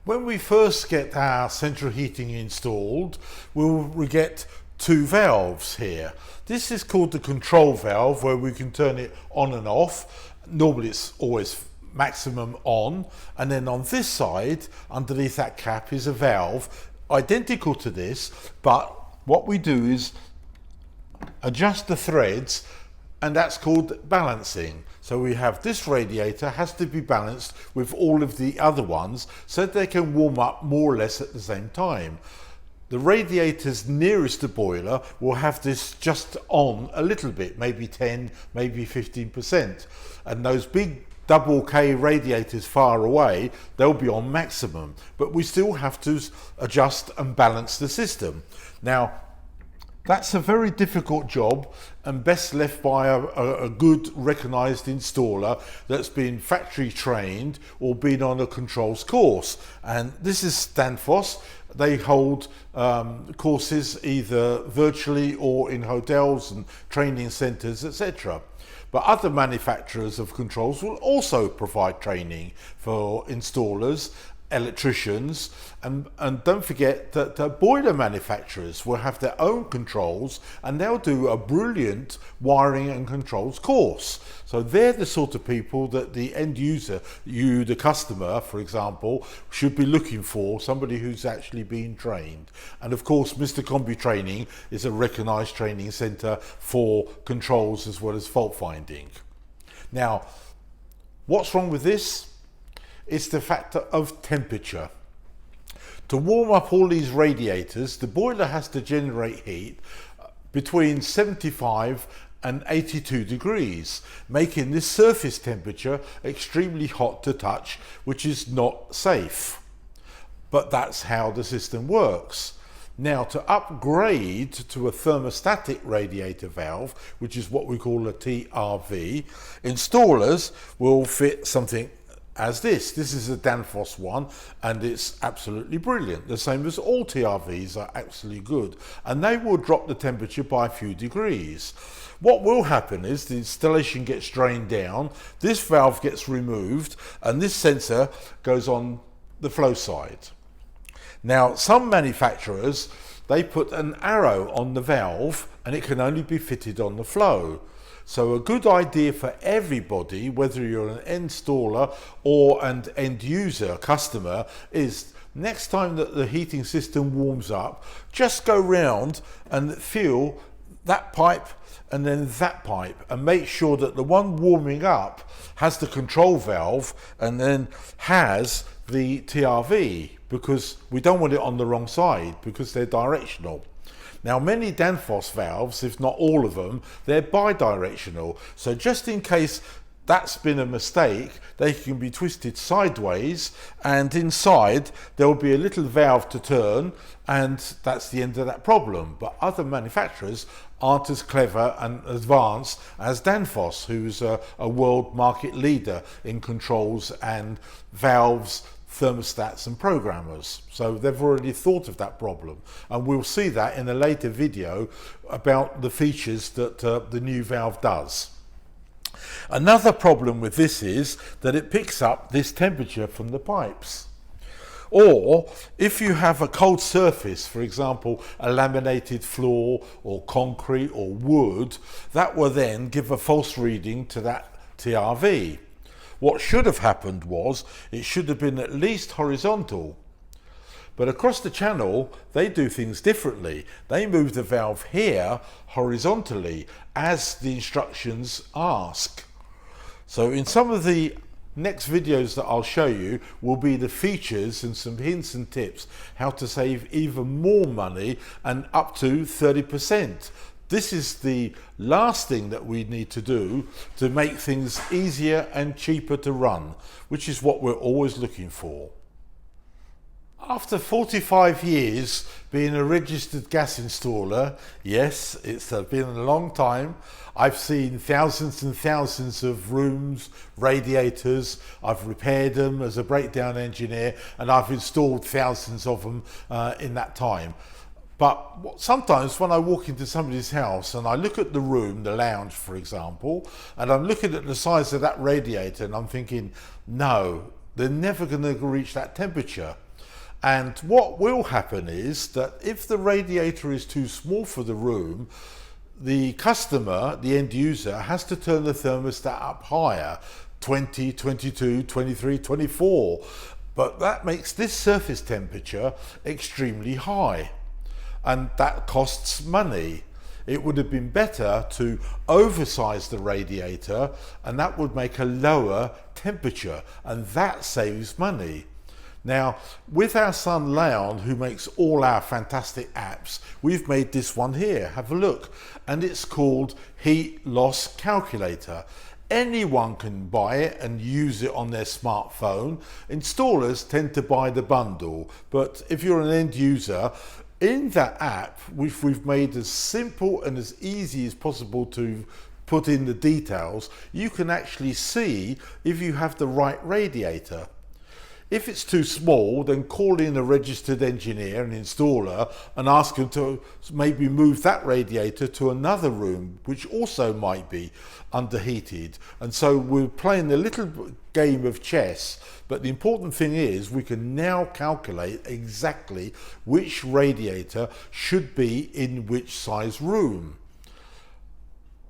When we first get our central heating installed, we get two valves here. This is called the control valve, where we can turn it on and off. Normally it's always maximum on, and then on this side underneath that cap is a valve identical to this, but what we do is adjust the threads, and that's called balancing. So we have this radiator has to be balanced with all of the other ones so that they can warm up more or less at the same time. The radiators nearest the boiler will have this just on a little bit, maybe 10, maybe 15%. And those big double K radiators far away, they'll be on maximum. But we still have to adjust and balance the system. Now, that's a very difficult job and best left by a good recognised installer that's been factory trained or been on a controls course. And this is Danfoss. They hold courses either virtually or in hotels and training centres, etc. But other manufacturers of controls will also provide training for installers, electricians, and don't forget that boiler manufacturers will have their own controls, and they'll do a brilliant wiring and controls course. So they're the sort of people that the end user, you the customer for example, should be looking for, somebody who's actually been trained. And of course Mr. Combi Training is a recognised training centre for controls as well as fault finding. Now, what's wrong with this? It's the factor of temperature. To warm up all these radiators, the boiler has to generate heat between 75 and 82 degrees, making this surface temperature extremely hot to touch, which is not safe. But that's how the system works. Now, to upgrade to a thermostatic radiator valve, which is what we call a TRV, installers will fit something as this. This is a Danfoss one, and it's absolutely brilliant. The same as all TRVs are absolutely good, and they will drop the temperature by a few degrees. What will happen is the installation gets drained down, this valve gets removed, and this sensor goes on the flow side. Now, some manufacturers, they put an arrow on the valve and it can only be fitted on the flow. So a good idea for everybody, whether you're an installer or an end user, customer, is next time that the heating system warms up, just go round and feel that pipe and then that pipe, and make sure that the one warming up has the control valve and then has the TRV, because we don't want it on the wrong side because they're directional. Now, many Danfoss valves, if not all of them, they're bi-directional. So just in case that's been a mistake, they can be twisted sideways, and inside there will be a little valve to turn, and that's the end of that problem. But other manufacturers aren't as clever and advanced as Danfoss, who's a world market leader in controls and valves, thermostats and programmers. So they've already thought of that problem, and we'll see that in a later video about the features that the new valve does. Another problem with this is that it picks up this temperature from the pipes. Or if you have a cold surface, for example a laminated floor or concrete or wood, that will then give a false reading to that TRV. What should have happened was it should have been at least horizontal. But across the channel, they do things differently. They move the valve here horizontally as the instructions ask. So in some of the next videos that I'll show you will be the features and some hints and tips how to save even more money and up to 30%. This is the last thing that we need to do to make things easier and cheaper to run, which is what we're always looking for. After 45 years being a registered gas installer, yes, it's been a long time. I've seen thousands and thousands of rooms, radiators. I've repaired them as a breakdown engineer, and I've installed thousands of them in that time. But sometimes when I walk into somebody's house and I look at the room, the lounge for example, and I'm looking at the size of that radiator and I'm thinking, no, they're never going to reach that temperature. And what will happen is that if the radiator is too small for the room, the customer, the end user, has to turn the thermostat up higher, 20, 22, 23, 24. But that makes this surface temperature extremely high, and that costs money. It would have been better to oversize the radiator, and that would make a lower temperature, and that saves money. Now, with our son Leon, who makes all our fantastic apps, we've made this one here. Have a look. And it's called Heat Loss Calculator. Anyone can buy it and use it on their smartphone. Installers tend to buy the bundle, but if you're an end user, in that app, which we've made as simple and as easy as possible to put in the details, you can actually see if you have the right radiator. If it's too small, then call in a registered engineer and installer and ask them to maybe move that radiator to another room, which also might be underheated. And so we're playing a little game of chess, but the important thing is we can now calculate exactly which radiator should be in which size room.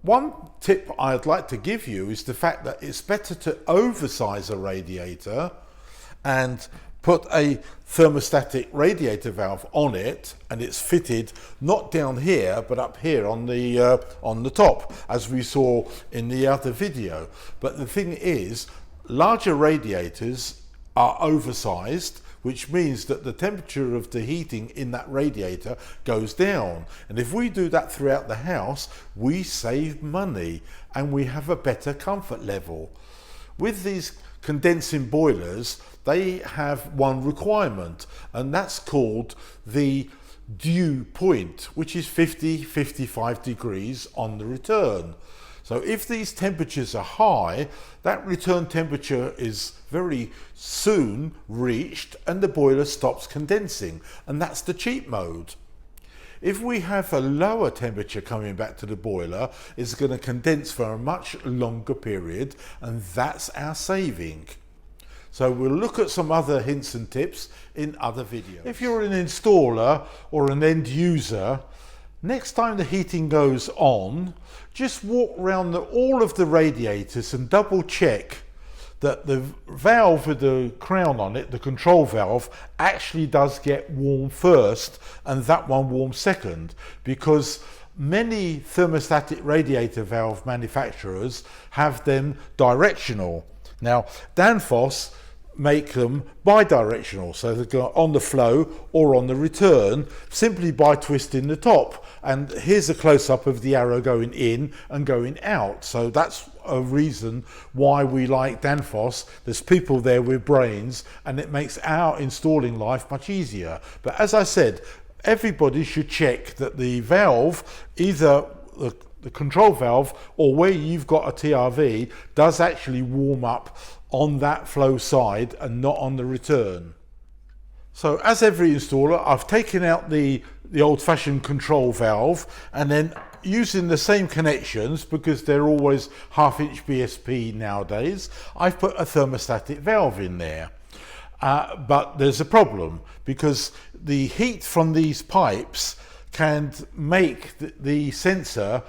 One tip I'd like to give you is the fact that it's better to oversize a radiator and put a thermostatic radiator valve on it, and it's fitted not down here but up here on the top, as we saw in the other video. But the thing is, larger radiators are oversized, which means that the temperature of the heating in that radiator goes down. And if we do that throughout the house, we save money and we have a better comfort level. With these condensing boilers, they have one requirement, and that's called the dew point, which is 50-55 degrees on the return. So if these temperatures are high, that return temperature is very soon reached and the boiler stops condensing, and that's the cheat mode. If we have a lower temperature coming back to the boiler, it's going to condense for a much longer period, and that's our saving. So we'll look at some other hints and tips in other videos. If you're an installer or an end user, next time the heating goes on, just walk around all of the radiators and double check that the valve with the crown on it, the control valve, actually does get warm first and that one warm second, because many thermostatic radiator valve manufacturers have them directional. Now, Danfoss make them bi-directional, so they go on the flow or on the return simply by twisting the top. And here's a close-up of the arrow going in and going out. So that's a reason why we like Danfoss. There's people there with brains, and it makes our installing life much easier. But as I said, everybody should check that the valve, either the control valve or where you've got a TRV, does actually warm up on that flow side and not on the return. So as every installer, I've taken out the old-fashioned control valve, and then using the same connections, because they're always half-inch BSP nowadays, I've put a thermostatic valve in there. But there's a problem, because the heat from these pipes can make the sensor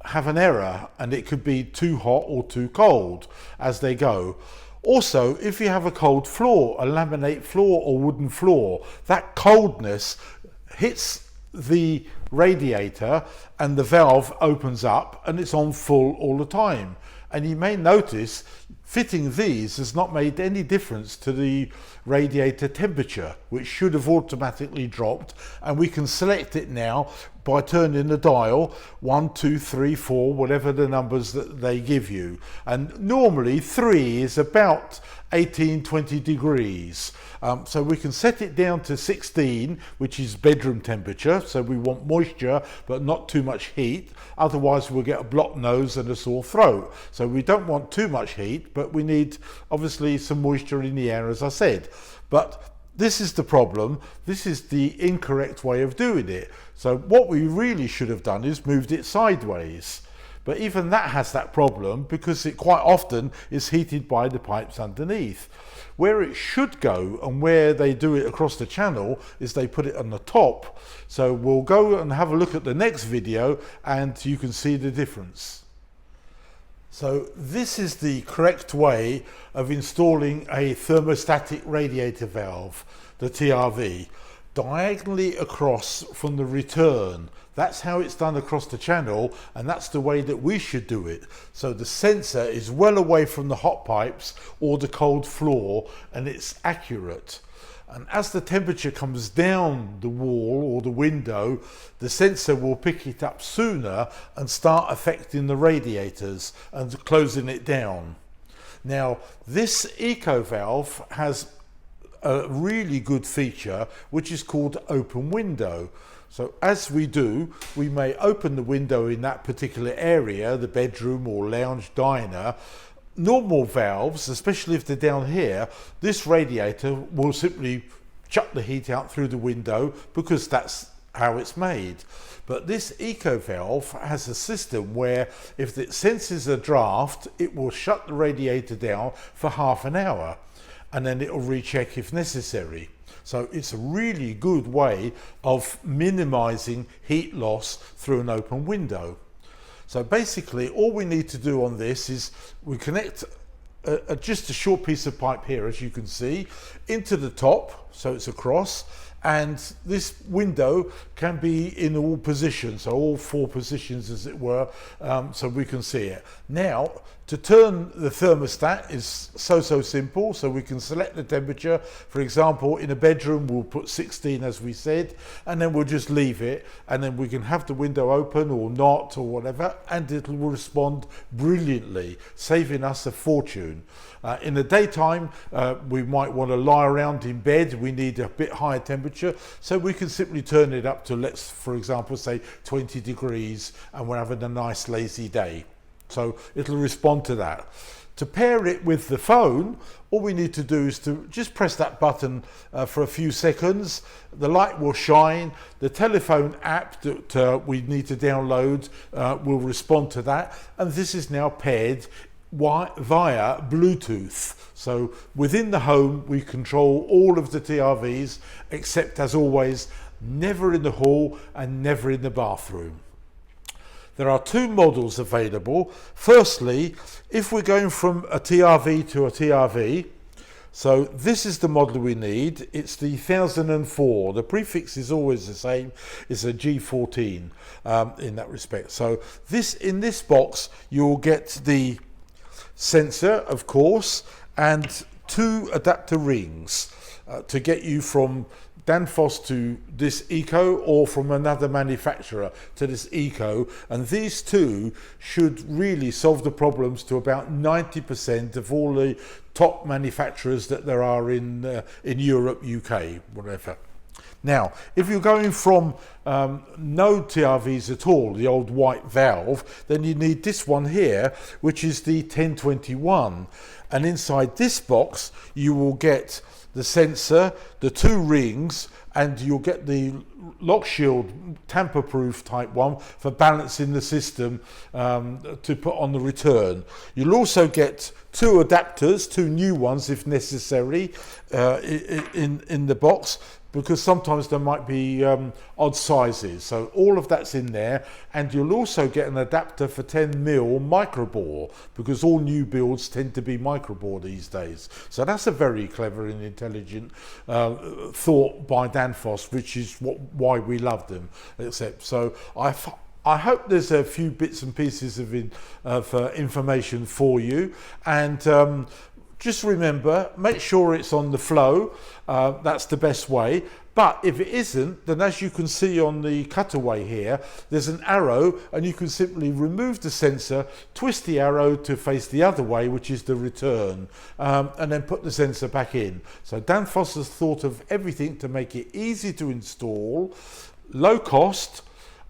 have an error, and it could be too hot or too cold as they go. Also, if you have a cold floor, a laminate floor or wooden floor, that coldness hits the radiator and the valve opens up and it's on full all the time. And you may notice fitting these has not made any difference to the radiator temperature, which should have automatically dropped, and we can select it now by turning the dial 1, 2, 3, 4, whatever the numbers that they give you. And normally 3 is about 18-20 degrees. So we can set it down to 16, which is bedroom temperature. So we want moisture, but not too much heat. Otherwise we'll get a blocked nose and a sore throat. So we don't want too much heat, but we need obviously some moisture in the air, as I said. But this is the problem. This is the incorrect way of doing it. So what we really should have done is moved it sideways, but even that has that problem because it quite often is heated by the pipes underneath. Where it should go and where they do it across the channel is they put it on the top. So we'll go and have a look at the next video and you can see the difference. So this is the correct way of installing a thermostatic radiator valve, the TRV, diagonally across from the return. That's how it's done across the channel, and that's the way that we should do it. So the sensor is well away from the hot pipes or the cold floor, and it's accurate. And as the temperature comes down the wall or the window, the sensor will pick it up sooner and start affecting the radiators and closing it down. Now, this eco valve has a really good feature, which is called open window. So as we do, we may open the window in that particular area, the bedroom or lounge diner. Normal valves, especially if they're down here, this radiator will simply chuck the heat out through the window because that's how it's made. But this eco valve has a system where if it senses a draft, it will shut the radiator down for half an hour and then it will recheck if necessary. So it's a really good way of minimizing heat loss through an open window. So basically all we need to do on this is we connect just a short piece of pipe here, as you can see, into the top, so it's across, and this window can be in all positions, so all four positions as it were, so we can see it. Now, to turn the thermostat is so simple, so we can select the temperature. For example, in a bedroom we'll put 16 as we said, and then we'll just leave it, and then we can have the window open or not or whatever, and it will respond brilliantly, saving us a fortune. In the daytime we might want to lie around in bed, we need a bit higher temperature, so we can simply turn it up to, let's for example say 20 degrees, and we're having a nice lazy day. So it'll respond to that. To pair it with the phone, all we need to do is to just press that button for a few seconds. The light will shine. The telephone app that we need to download will respond to that. And this is now paired via Bluetooth. So within the home, we control all of the TRVs, except as always, never in the hall and never in the bathroom. There are two models available. Firstly, if we're going from a TRV to a TRV, so this is the model we need. It's the 1004. The prefix is always the same. It's a G14 in that respect. So in this box, you'll get the sensor, of course, and two adapter rings to get you from Danfoss to this Eco or from another manufacturer to this Eco, and these two should really solve the problems to about 90% of all the top manufacturers that there are in Europe, UK, whatever. Now, if you're going from no TRVs at all, the old white valve, then you need this one here, which is the 1021. And inside this box, you will get the sensor, the two rings, and you'll get the lock shield tamper-proof type one for balancing the system to put on the return. You'll also get two adapters, two new ones if necessary, in the box, because sometimes there might be odd sizes. So all of that's in there, and you'll also get an adapter for 10mm microbore, because all new builds tend to be microbore these days. So that's a very clever and intelligent thought by Danfoss, which is why we love them. So I hope there's a few bits and pieces of information for you, and just remember, make sure it's on the flow. That's the best way. But if it isn't, then as you can see on the cutaway here, there's an arrow, and you can simply remove the sensor, twist the arrow to face the other way, which is the return, and then put the sensor back in. So Danfoss has thought of everything to make it easy to install, low cost,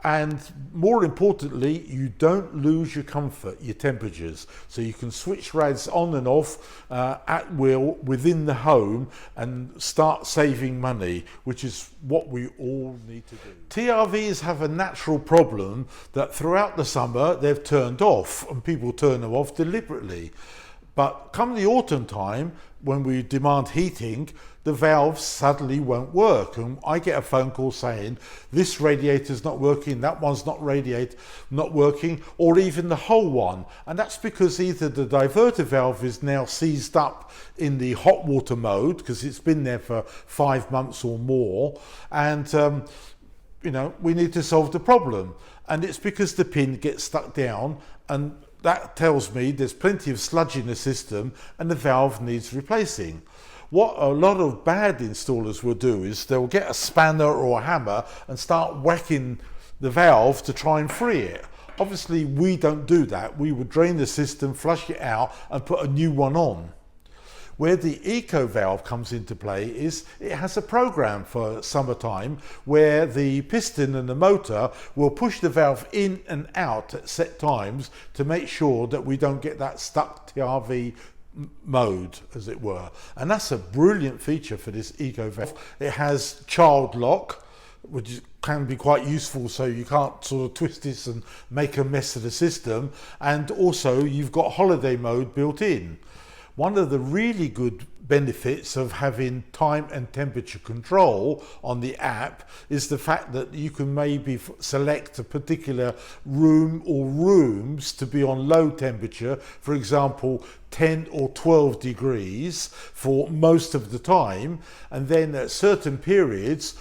And more importantly, you don't lose your comfort, your temperatures. So you can switch rads on and off at will within the home and start saving money, which is what we all need to do. TRVs have a natural problem that throughout the summer they've turned off, and people turn them off deliberately. But come the autumn time, when we demand heating, the valves suddenly won't work, and I get a phone call saying this radiator's not working, that one's not working, or even the whole one. And that's because either the diverter valve is now seized up in the hot water mode because it's been there for 5 months or more, and you know, we need to solve the problem. And it's because the pin gets stuck down, and that tells me there's plenty of sludge in the system and the valve needs replacing. What a lot of bad installers will do is they'll get a spanner or a hammer and start whacking the valve to try and free it. Obviously, we don't do that. We would drain the system, flush it out, and put a new one on. Where the eco valve comes into play is it has a program for summertime where the piston and the motor will push the valve in and out at set times to make sure that we don't get that stuck TRV mode, as it were. And that's a brilliant feature for this eco valve. It has child lock, which can be quite useful, so you can't sort of twist this and make a mess of the system. And also you've got holiday mode built in. One of the really good benefits of having time and temperature control on the app is the fact that you can maybe select a particular room or rooms to be on low temperature, for example 10 or 12 degrees for most of the time, and then at certain periods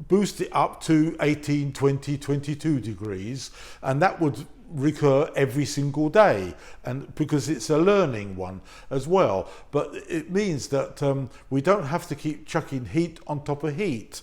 boost it up to 18, 20, 22 degrees, and that would recur every single day, and because it's a learning one as well. But it means that we don't have to keep chucking heat on top of heat.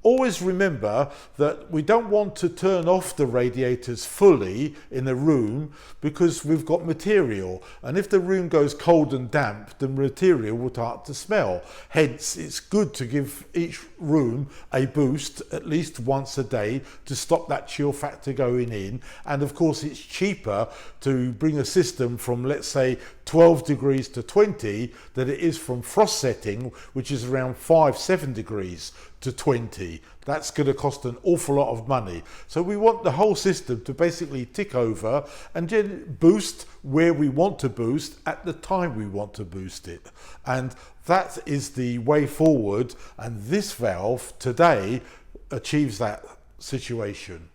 Always remember that we don't want to turn off the radiators fully in a room because we've got material, and if the room goes cold and damp, the material will start to smell. Hence, it's good to give each room a boost at least once a day to stop that chill factor going in. And of course, it's cheaper to bring a system from, let's say, 12 degrees to 20 than it is from frost setting, which is around 5-7 degrees to 20. That's going to cost an awful lot of money. So we want the whole system to basically tick over and then boost where we want to boost at the time we want to boost it. And that is the way forward, and this valve today achieves that situation.